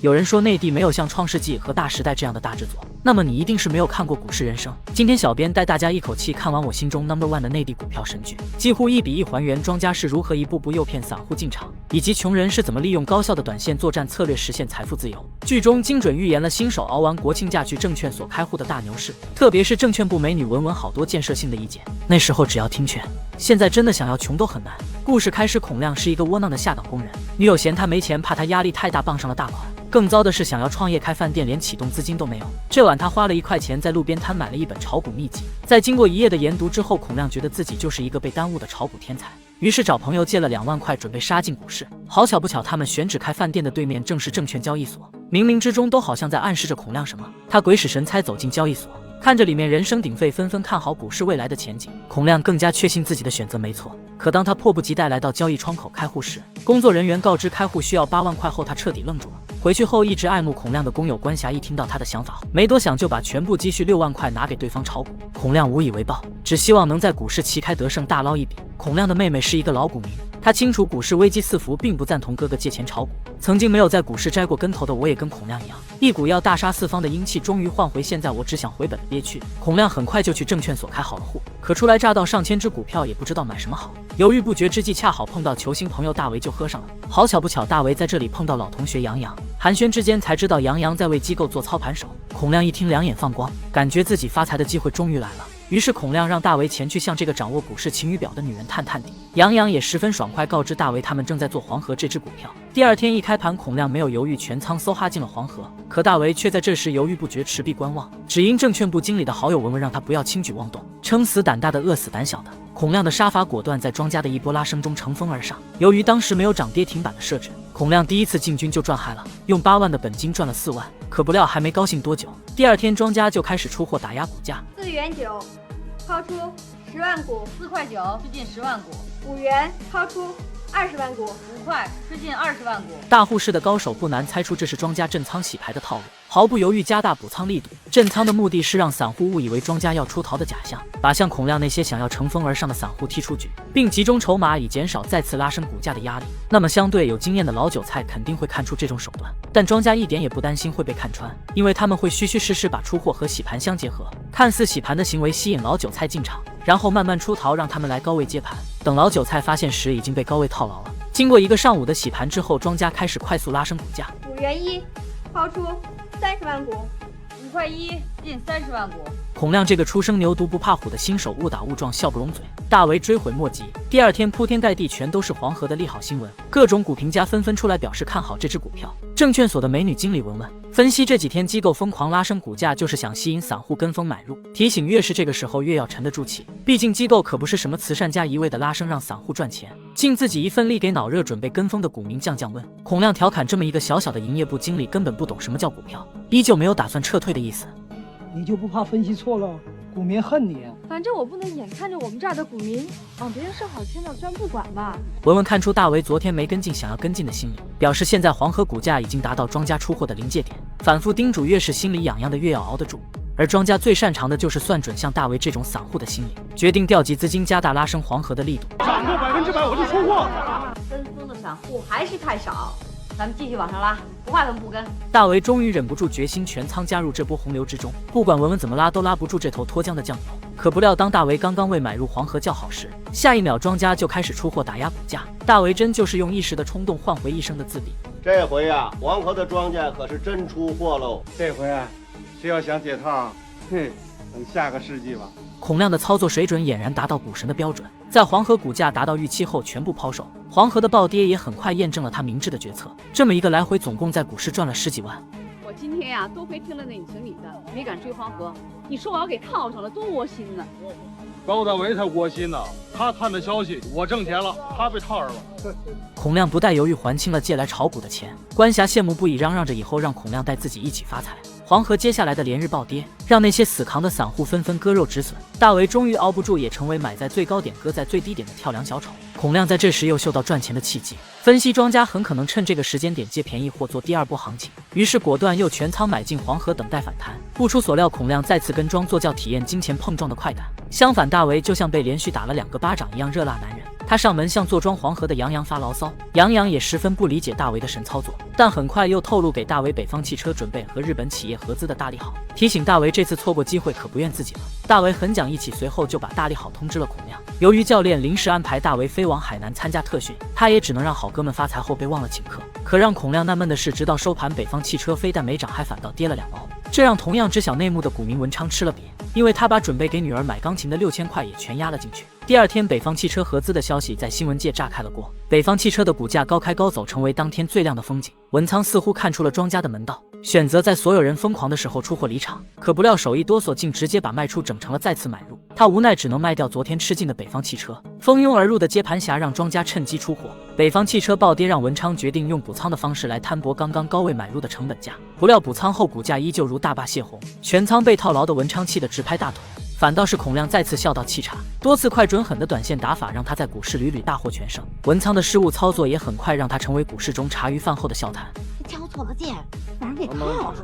有人说内地没有像《创世纪》和《大时代》这样的大制作，那么你一定是没有看过《股市人生》。今天小编带大家一口气看完我心中 No.1 的内地股票神剧，几乎1比1还原庄家是如何一步步诱骗散户进场，以及穷人是怎么利用高效的短线作战策略实现财富自由。剧中精准预言了新手熬完国庆假去证券所开户的大牛市，特别是证券部美女文文好多建设性的意见。那时候只要听劝，现在真的想要穷都很难。故事开始，孔亮是一个窝囊的下岗工人，女友嫌他没钱，怕他压力太大，傍上了大款。更糟的是，想要创业开饭店，连启动资金都没有。这晚他花了1块钱在路边摊买了一本炒股秘籍，在经过1夜的研读之后，孔亮觉得自己就是一个被耽误的炒股天才，于是找朋友借了2万块，准备杀进股市。好巧不巧，他们选址开饭店的对面正是证券交易所，冥冥之中都好像在暗示着孔亮什么。他鬼使神差走进交易所，看着里面人声鼎沸，纷纷看好股市未来的前景，孔亮更加确信自己的选择没错。可当他迫不及待来到交易窗口开户时，工作人员告知开户需要8万块后，他彻底愣住了。回去后一直爱慕孔亮的工友关霞一听到他的想法，没多想就把全部积蓄6万块拿给对方炒股。孔亮无以为报，只希望能在股市旗开得胜，大捞一笔。孔亮的妹妹是一个老股民，她清楚股市危机四伏，并不赞同哥哥借钱炒股。曾经没有在股市摘过跟头的我也跟孔亮一样，一股要大杀四方的英气终于换回，现在我只想回本的憋屈。孔亮很快就去证券所开好了户，可初来乍到上千只股票也不知道买什么好，犹豫不决之际，恰好碰到球星朋友大为就喝上了。好巧不巧，大为在这里碰到老同学杨洋，寒暄之间才知道杨洋在为机构做操盘手。孔亮一听两眼放光，感觉自己发财的机会终于来了。于是孔亮让大为前去向这个掌握股市晴雨表的女人探探底。杨洋也十分爽快告知大为他们正在做黄河这只股票。第二天一开盘，孔亮没有犹豫，全仓梭哈进了黄河。可大为却在这时犹豫不决，持币观望，只因证券部经理的好友文文让他不要轻举妄动，撑死胆大的饿死胆小的。孔亮的杀伐果断在庄家的一波拉升中乘风而上。由于当时没有涨跌停板的设置，孔亮第一次进军就赚嗨了，用8万的本金赚了4万。可不料还没高兴多久，第二天庄家就开始出货打压股价。4元9，抛出10万股，4块9吃进10万股；5元抛出20万股，5块吃进20万股。大户市的高手不难猜出这是庄家震仓洗牌的套路，毫不犹豫加大补仓力度。震仓的目的是让散户误以为庄家要出逃的假象，把像孔亮那些想要乘风而上的散户踢出局，并集中筹码以减少再次拉升股价的压力。那么相对有经验的老韭菜肯定会看出这种手段，但庄家一点也不担心会被看穿，因为他们会虚虚实实把出货和洗盘相结合，看似洗盘的行为吸引老韭菜进场，然后慢慢出逃，让他们来高位接盘。等老韭菜发现时，已经被高位套牢了。经过1个上午的洗盘之后，庄家开始快速拉升股价。5元1，抛出30万股；5块1进30万股。孔亮这个初生牛犊不怕虎的新手误打误撞，笑不拢嘴，大为追悔莫及。第二天铺天盖地全都是黄河的利好新闻，各种股评家纷纷出来表示看好这只股票。证券所的美女经理文文分析，这几天机构疯狂拉升股价，就是想吸引散户跟风买入，提醒越是这个时候越要沉得住气，毕竟机构可不是什么慈善家，一味的拉升让散户赚钱，尽自己一份力给脑热准备跟风的股民降温。孔亮调侃这么一个小小的营业部经理根本不懂什么叫股票，依旧没有打算撤退的意思。你就不怕分析错了，股民恨你啊？反正我不能眼看着我们这儿的股民往别人设好圈套钻不管吧。文文看出大为昨天没跟进想要跟进的心理，表示现在黄河股价已经达到庄家出货的临界点，反复叮嘱越是心里痒痒的越要熬得住。而庄家最擅长的就是算准像大为这种散户的心理，决定调集资金加大拉升黄河的力度。涨过100%我就出货。跟风的散户还是太少，咱们继续往上拉，不怕他们不跟。大为终于忍不住决心全仓加入这波洪流之中，不管文文怎么拉都拉不住这头脱缰的酱牛。可不料当大为刚刚为买入黄河叫好时，下一秒庄家就开始出货打压股价。大为真就是用一时的冲动换回一生的自比。这回啊，黄河的庄家可是真出货喽。这回是要想解套，等下个世纪吧。孔亮的操作水准俨然达到股神的标准，在黄河股价达到预期后全部抛售，黄河的暴跌也很快验证了他明智的决策。这么一个来回，总共在股市赚了10几万。我今天呀，多亏听了那你群里的，没敢追黄河。你说我要给套上了，多窝心呢！高大为才窝心呢，他探的消息，我挣钱了，他被套上了。孔亮不带犹豫还清了借来炒股的钱，关霞羡慕不已，嚷嚷着以后让孔亮带自己一起发财。黄河接下来的连日暴跌，让那些死扛的散户纷纷割肉止损。大为终于熬不住，也成为买在最高点割在最低点的跳梁小丑。孔亮在这时又嗅到赚钱的契机，分析庄家很可能趁这个时间点接便宜或做第二波行情，于是果断又全仓买进黄河，等待反弹。不出所料，孔亮再次跟庄做教，体验金钱碰撞的快感。相反，大为就像被连续打了2个巴掌一样热辣男人，他上门向坐庄黄河的杨洋发牢骚，杨洋也十分不理解大为的神操作，但很快又透露给大为北方汽车准备和日本企业合资的大利好，提醒大为这次错过机会可不怨自己了。大为很讲义气，随后就把大利好通知了孔亮。由于教练临时安排大为飞往海南参加特训，他也只能让好哥们发财后被忘了请客。可让孔亮纳闷的是，直到收盘，北方汽车非但没涨，还反倒跌了2毛，这让同样知晓内幕的股民文昌吃了瘪，因为他把准备给女儿买钢琴的6000块也全压了进去。第二天，北方汽车合资的消息在新闻界炸开了锅，北方汽车的股价高开高走，成为当天最亮的风景。文仓似乎看出了庄家的门道，选择在所有人疯狂的时候出货离场，可不料手一哆嗦，竟直接把卖出整成了再次买入。他无奈只能卖掉昨天吃尽的北方汽车。蜂拥而入的接盘侠让庄家趁机出货，北方汽车暴跌，让文昌决定用补仓的方式来摊薄刚刚高位买入的成本价。不料补仓后股价依旧如大坝泄洪，全仓被套牢的文昌气得直拍大腿。反倒是孔亮再次笑到气岔，多次快准狠的短线打法让他在股市屡屡大获全胜。文仓的失误操作也很快让他成为股市中茶余饭后的笑谈。交错了剑，把人给套了，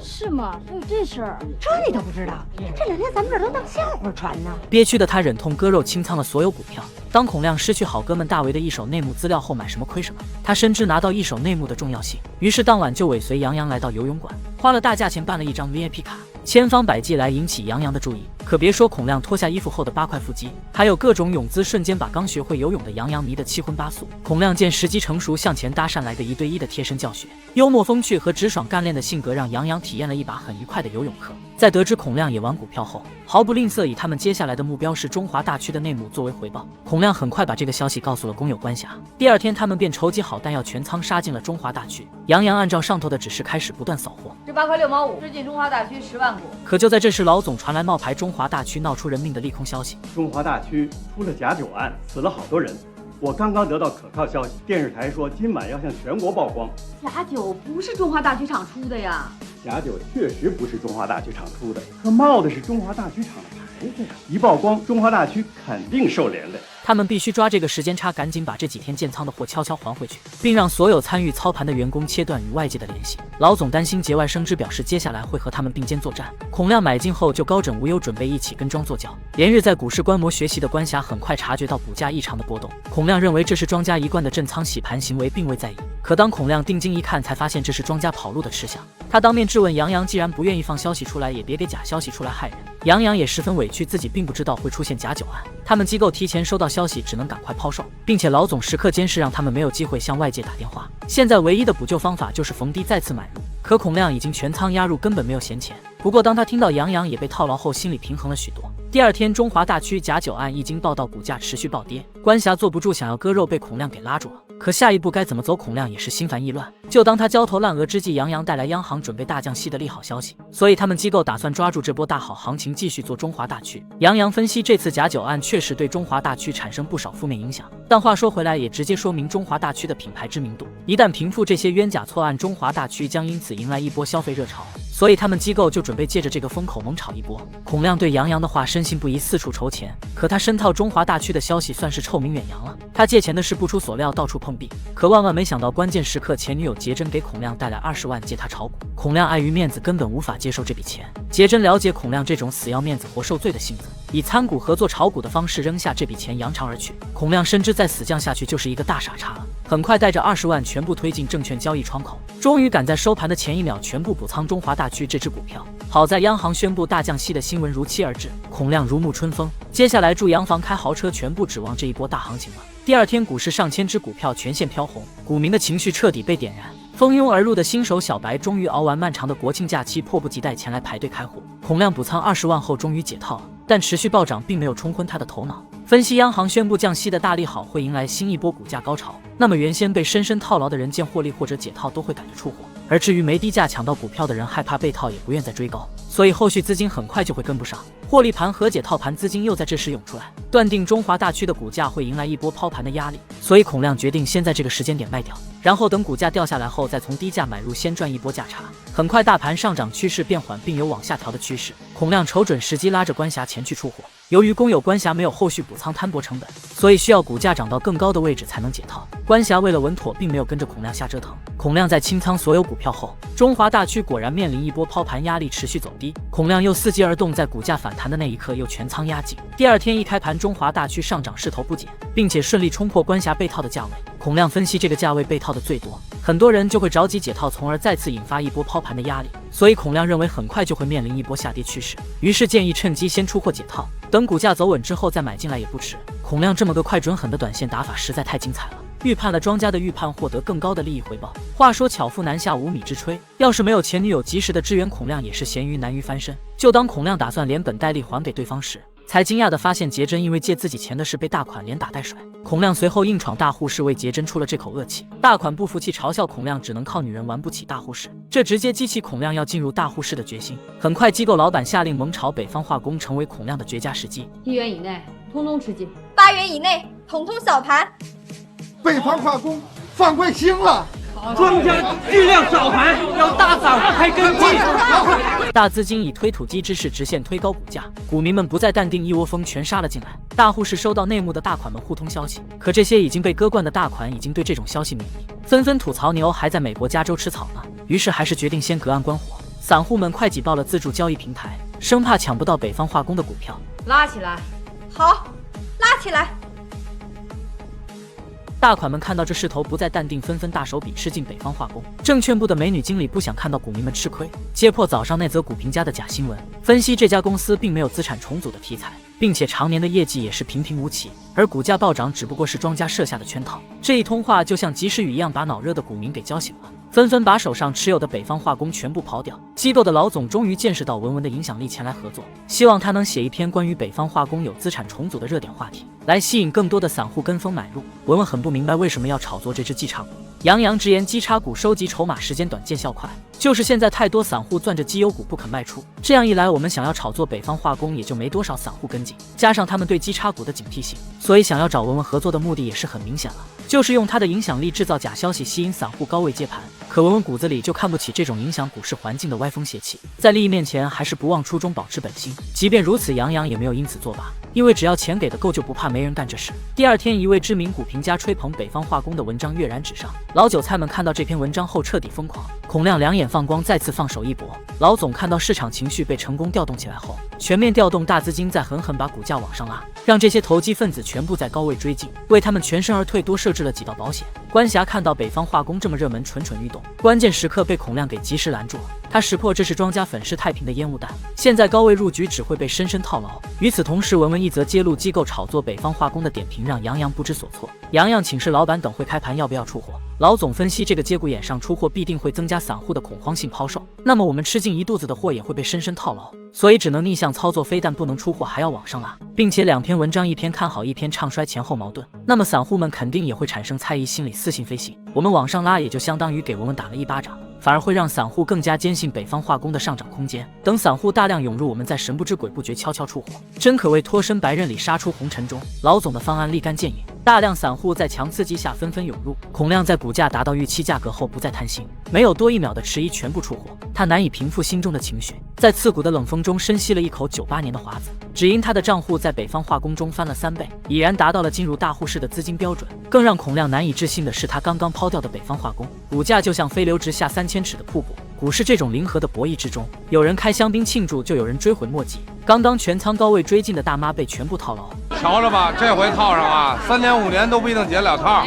是吗？还有这事儿？这你都不知道？这2天咱们这都当笑话传呢。憋屈的他忍痛割肉清仓了所有股票。当孔亮失去好哥们大为的一手内幕资料后，买什么亏什么。他深知拿到一手内幕的重要性，于是当晚就尾随杨洋来到游泳馆，花了大价钱办了一张 VIP 卡，千方百计来引起杨洋的注意。可别说孔亮脱下衣服后的8块腹肌，还有各种泳姿，瞬间把刚学会游泳的杨洋迷得七荤八素。孔亮见时机成熟，向前搭讪来个1对1的贴身教学，幽默风趣和直爽干练的性格让杨洋体验了一把很愉快的游泳课。在得知孔亮也玩股票后，毫不吝啬以他们接下来的目标是中华大区的内幕作为回报。孔亮很快把这个消息告诉了工友关辖，第二天他们便筹集好弹药，全仓杀进了中华大区。杨洋按照上头的指示开始不断扫货，18块6毛5，吃进中华大区10万股。可就在这时，老总传来冒牌中华大区闹出人命的利空消息，中华大区出了假酒案，死了好多人。我刚刚得到可靠消息，电视台说今晚要向全国曝光。假酒不是中华大区厂出的呀？假酒确实不是中华大区厂出的，可冒的是中华大区厂的牌子呀！一曝光，中华大区肯定受连累。他们必须抓这个时间差，赶紧把这几天建仓的货悄悄还回去，并让所有参与操盘的员工切断与外界的联系。老总担心节外生枝，表示接下来会和他们并肩作战。孔亮买进后就高枕无忧，准备一起跟庄做脚。连日在股市观摩学习的关辖很快察觉到股价异常的波动，孔亮认为这是庄家一贯的震仓洗盘行为，并未在意。可当孔亮定睛一看，才发现这是庄家跑路的吃相。他当面质问杨洋，既然不愿意放消息出来，也别给假消息出来害人。杨洋也十分委屈，自己并不知道会出现假酒案，他们机构提前收到消息，只能赶快抛售，并且老总时刻监视，让他们没有机会向外界打电话。现在唯一的补救方法就是逢低再次买入，可孔亮已经全仓压入，根本没有闲钱。不过当他听到杨洋也被套牢后，心里平衡了许多。第二天，中华大区假酒案一经报道，股价持续暴跌，关辖坐不住想要割肉，被孔亮给拉住了。可下一步该怎么走，孔亮也是心烦意乱。就当他焦头烂额之际，杨洋带来央行准备大降息的利好消息，所以他们机构打算抓住这波大好行情，继续做中华大区。杨洋分析，这次假酒案确实对中华大区产生不少负面影响，但话说回来，也直接说明中华大区的品牌知名度。一旦平复这些冤假错案，中华大区将因此迎来一波消费热潮，所以他们机构就准备借着这个风口猛炒一波。孔亮对杨洋的话深信不疑，四处筹钱。可他深套中华大区的消息算是臭名远扬了。他借钱的事不出所料，到处碰壁。可万万没想到，关键时刻前女友杰珍给孔亮带来20万借他炒股。孔亮碍于面子，根本无法接受这笔钱。杰珍了解孔亮这种死要面子活受罪的性子，以参股合作炒股的方式扔下这笔钱扬长而去。孔亮深知再死犟下去就是一个大傻叉了，很快带着20万全部推进证券交易窗口，终于赶在收盘的前一秒全部补仓中华大区这只股票。好在央行宣布大降息的新闻如期而至，孔亮如沐春风。接下来住洋房开豪车全部指望这一波大行情了。第二天股市上千只股票全线飘红，股民的情绪彻底被点燃。蜂拥而入的新手小白终于熬完漫长的国庆假期，迫不及待前来排队开户。孔亮补仓20万后终于解套了，但持续暴涨并没有冲昏他的头脑。分析央行宣布降息的大利好会迎来新一波股价高潮，那么原先被深深套牢的人见获利或者解套都会赶着出货，而至于没低价抢到股票的人害怕被套也不愿再追高，所以后续资金很快就会跟不上，获利盘和解套盘资金又在这时涌出来，断定中华大区的股价会迎来一波抛盘的压力，所以孔亮决定先在这个时间点卖掉，然后等股价掉下来后再从低价买入，先赚一波价差。很快大盘上涨趋势变缓，并有往下调的趋势，孔亮瞅准时机拉着关辖前去出货。由于公有关辖没有后续补仓摊薄成本，所以需要股价涨到更高的位置才能解套。关霞为了稳妥，并没有跟着孔亮瞎折腾。孔亮在清仓所有股票后，中华大区果然面临一波抛盘压力，持续走低。孔亮又伺机而动，在股价反弹的那一刻又全仓压紧。第二天一开盘，中华大区上涨势头不减，并且顺利冲破关霞被套的价位。孔亮分析这个价位被套的最多，很多人就会着急解套，从而再次引发一波抛盘的压力。所以孔亮认为很快就会面临一波下跌趋势，于是建议趁机先出货解套，等股价走稳之后再买进来也不迟。孔亮这么个快准狠的短线打法实在太精彩了，预判了庄家的预判，获得更高的利益回报。话说巧妇难下无米之炊，要是没有前女友及时的支援，孔亮也是咸鱼难于翻身。就当孔亮打算连本带利还给对方时，才惊讶地发现杰珍因为借自己钱的事被大款连打带甩。孔亮随后硬闯大户室，为杰珍出了这口恶气。大款不服气，嘲笑孔亮只能靠女人玩不起大户室，这直接激起孔亮要进入大户室的决心。很快，机构老板下令猛炒北方化工，成为孔亮的绝佳时机。1元以内，通通吃鸡；8元以内，统统扫盘。北方化工犯贵兴了。庄家巨量扫盘，要大涨开根基。大资金以推土机之势直线推高股价，股民们不再淡定，一窝蜂全杀了进来。大户室收到内幕的大款们互通消息，可这些已经被割惯的大款已经对这种消息免疫，纷纷吐槽牛还在美国加州吃草呢。于是还是决定先隔岸观火。散户们快挤爆了自助交易平台，生怕抢不到北方化工的股票。拉起来，好，拉起来。大款们看到这势头，不再淡定，纷纷大手笔吃进北方化工。证券部的美女经理不想看到股民们吃亏，揭破早上那则股评家的假新闻，分析这家公司并没有资产重组的题材，并且常年的业绩也是平平无奇，而股价暴涨只不过是庄家设下的圈套。这一通话就像及时雨一样，把脑热的股民给浇醒了，纷纷把手上持有的北方化工全部抛掉。激斗的老总终于见识到文文的影响力，前来合作，希望他能写一篇关于北方化工有资产重组的热点话题，来吸引更多的散户跟风买入。文文很不明白为什么要炒作这只绩差股。杨洋直言，基差股收集筹码时间短，见效快，就是现在太多散户攥着绩优股不肯卖出，这样一来，我们想要炒作北方化工也就没多少散户跟进，加上他们对基差股的警惕性，所以想要找文文合作的目的也是很明显了，就是用他的影响力制造假消息，吸引散户高位接盘。可文文骨子里就看不起这种影响股市环境的歪风邪气，在利益面前还是不忘初衷，保持本心。即便如此，杨洋也没有因此作罢，因为只要钱给的够，就不怕没人干这事。第二天，一位知名股评家吹捧北方化工的文章跃然纸上，老韭菜们看到这篇文章后彻底疯狂。孔亮两眼放光，再次放手一搏。老总看到市场情绪被成功调动起来后，全面调动大资金，再狠狠把股价往上拉，让这些投机分子全部在高位追进，为他们全身而退多设置了几道保险。关霞看到北方化工这么热门，蠢蠢欲动，关键时刻被孔亮给及时拦住了。他识破这是庄家粉饰太平的烟雾弹，现在高位入局只会被深深套牢。与此同时，文文一则揭露机构炒作北方化工的点评让杨洋不知所措。杨洋请示老板等会开盘要不要出货，老总分析这个节骨眼上出货必定会增加散户的恐慌性抛售，那么我们吃进一肚子的货也会被深深套牢，所以只能逆向操作，非但不能出货还要往上拉，并且两篇文章一篇看好一篇唱衰，前后矛盾，那么散户们肯定也会产生猜疑心理，似信非信，我们往上拉也就相当于给文文打了一巴掌，反而会让散户更加坚信北方化工的上涨空间。等散户大量涌入，我们再神不知鬼不觉悄悄出货，真可谓脱身白刃里杀出红尘中。老总的方案立竿见影，大量散户在强刺激下纷纷涌入。孔亮在股价达到预期价格后不再贪心，没有多一秒的迟疑，全部出货。他难以平复心中的情绪，在刺骨的冷风中深吸了一口98年的华子，只因他的账户在北方化工中翻了3倍，已然达到了进入大户室的资金标准。更让孔亮难以置信的是，他刚刚抛掉的北方化工股价就像飞流直下3000尺的瀑布。股市这种零和的博弈之中，有人开香槟庆祝，就有人追悔莫及。刚刚全仓高位追进的大妈被全部套牢，瞧着吧，这回套上啊，3年5年都不一定解了套。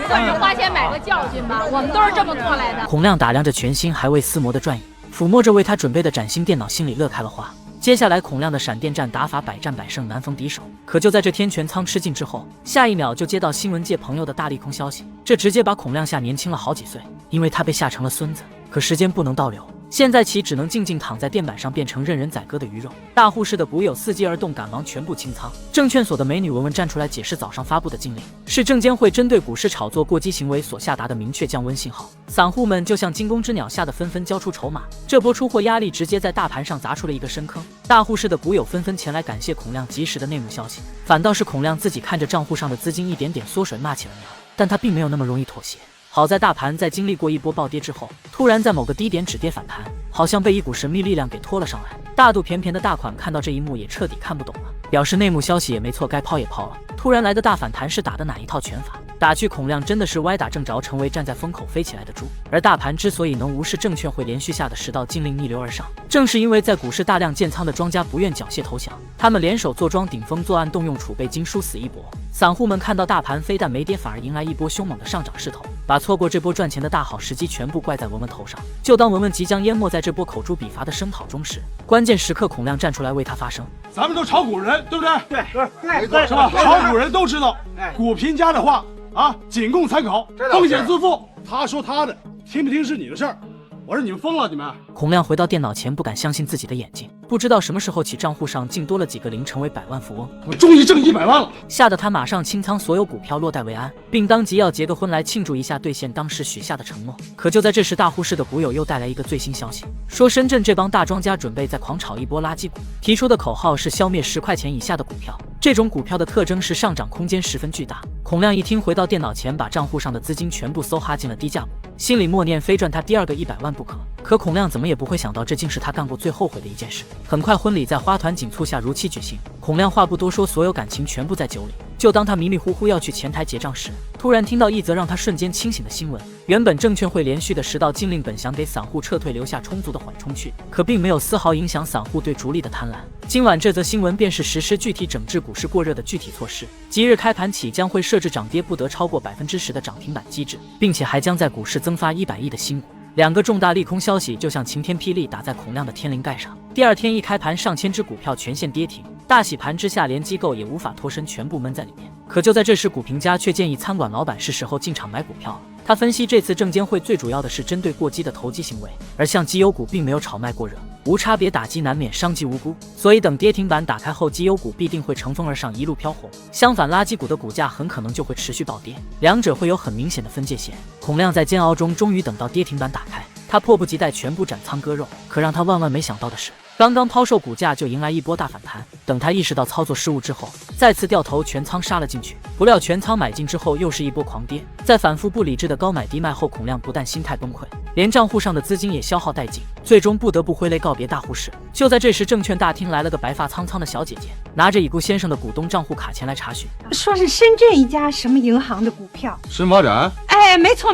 算是花钱买个教训吧，我们都是这么过来的。孔亮打量着全新还未撕膜的转椅，抚摸着为他准备的崭新电脑，心里乐开了花。接下来孔亮的闪电战打法百战百胜，难逢敌手。可就在这天全仓吃进之后，下一秒就接到新闻界朋友的大利空消息，这直接把孔亮吓年轻了好几岁，因为他被吓成了孙子。可时间不能倒流，现在起只能静静躺在垫板上，变成任人宰割的鱼肉。大户室的股友伺机而动，赶忙全部清仓。证券所的美女文文站出来解释，早上发布的禁令是证监会针对股市炒作过激行为所下达的明确降温信号。散户们就像惊弓之鸟，吓得纷纷交出筹码，这波出货压力直接在大盘上砸出了一个深坑。大户室的股友纷纷前来感谢孔亮及时的内幕消息，反倒是孔亮自己看着账户上的资金一点点缩水，骂起了娘，但他并没有那么容易妥协。好在大盘在经历过一波暴跌之后，突然在某个低点止跌反弹，好像被一股神秘力量给拖了上来。大肚便便的大款看到这一幕也彻底看不懂了，表示内幕消息也没错，该抛也抛了。突然来的大反弹是打的哪一套拳法？打趣孔亮真的是歪打正着，成为站在风口飞起来的猪。而大盘之所以能无视证券会连续下的10道禁令逆流而上，正是因为在股市大量建仓的庄家不愿缴械投降，他们联手坐庄顶风作案，动用储备金殊死一搏。散户们看到大盘非但没跌，反而迎来一波凶猛的上涨势头，把错过这波赚钱的大好时机全部怪在文文头上。就当文文即将淹没在这波口诛笔伐的声讨中时，关键时刻孔亮站出来为他发声。咱们都炒股人，对不对？对，是吧？炒股人都知道，股评家的话啊，仅供参考，风险自负。他说他的，听不听是你的事儿。我说你们疯了，你们！孔亮回到电脑前，不敢相信自己的眼睛，不知道什么时候起，账户上竟多了几个零，成为100万富翁。我终于挣100万了，吓得他马上清仓所有股票，落袋为安，并当即要结个婚来庆祝一下，兑现当时许下的承诺。可就在这时，大呼市的股友又带来一个最新消息，说深圳这帮大庄家准备再狂炒一波垃圾股，提出的口号是消灭10块钱以下的股票。这种股票的特征是上涨空间十分巨大。孔亮一听，回到电脑前，把账户上的资金全部搜哈进了低价股，心里默念非赚他第2个100万不可。可孔亮怎么也不会想到，这竟是他干过最后悔的一件事。很快，婚礼在花团锦簇下如期举行。孔亮话不多说，所有感情全部在酒里。就当他迷迷糊糊要去前台结账时，突然听到一则让他瞬间清醒的新闻。原本证券会连续的10道禁令本想给散户撤退留下充足的缓冲区，可并没有丝毫影响散户对逐利的贪婪。今晚这则新闻便是实施具体整治股市过热的具体措施。即日开盘起，将会设置涨跌不得超过10%的涨停板机制，并且还将在股市增发100亿的新股。2个重大利空消息就像晴天霹雳打在孔亮的天灵盖上。第2天一开盘，上千只股票全线跌停，大洗盘之下，连机构也无法脱身，全部闷在里面。可就在这时，股评家却建议餐馆老板是时候进场买股票了。他分析，这次证监会最主要的是针对过激的投机行为，而像绩优股并没有炒卖过热，无差别打击难免伤及无辜，所以等跌停板打开后，绩优股必定会乘风而上，一路飘红。相反，垃圾股的股价很可能就会持续暴跌，两者会有很明显的分界线。孔亮在煎熬中终于等到跌停板打开，他迫不及待全部斩仓割肉。可让他万万没想到的是，刚刚抛售股价就迎来一波大反弹。等他意识到操作失误之后，再次掉头全仓杀了进去。不料全仓买进之后又是一波狂跌，在反复不理智的高买低卖后，孔亮不但心态崩溃，连账户上的资金也消耗殆尽，最终不得不挥泪告别大户市。就在这时，证券大厅来了个白发苍苍的小姐姐，拿着已故先生的股东账户卡前来查询，说是深圳一家什么银行的股票。深发展？哎，没错，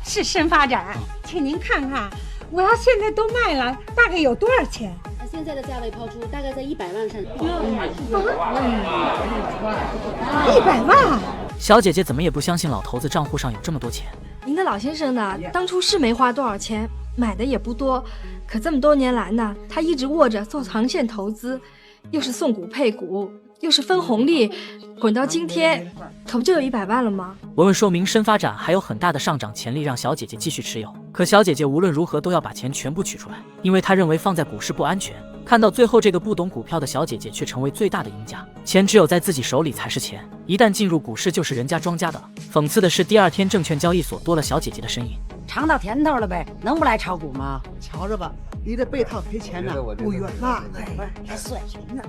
是深发展。请您看看，我要现在都卖了，大概有多少钱？现在的价位抛出大概在100万上。100万！小姐姐怎么也不相信老头子账户上有这么多钱。您的老先生呢，当初是没花多少钱，买的也不多，可这么多年来呢，他一直握着做长线投资，又是送股配股，又是分红利，滚到今天，可不就有100万了吗？文文说明深发展还有很大的上涨潜力，让小姐姐继续持有。可小姐姐无论如何都要把钱全部取出来，因为她认为放在股市不安全。看到最后，这个不懂股票的小姐姐却成为最大的赢家。钱只有在自己手里才是钱，一旦进入股市就是人家庄家的了。讽刺的是，第2天证券交易所多了小姐姐的身影。尝到甜头了呗，能不来炒股吗？瞧着吧，离这被套赔钱呢不远了。还算什么呢？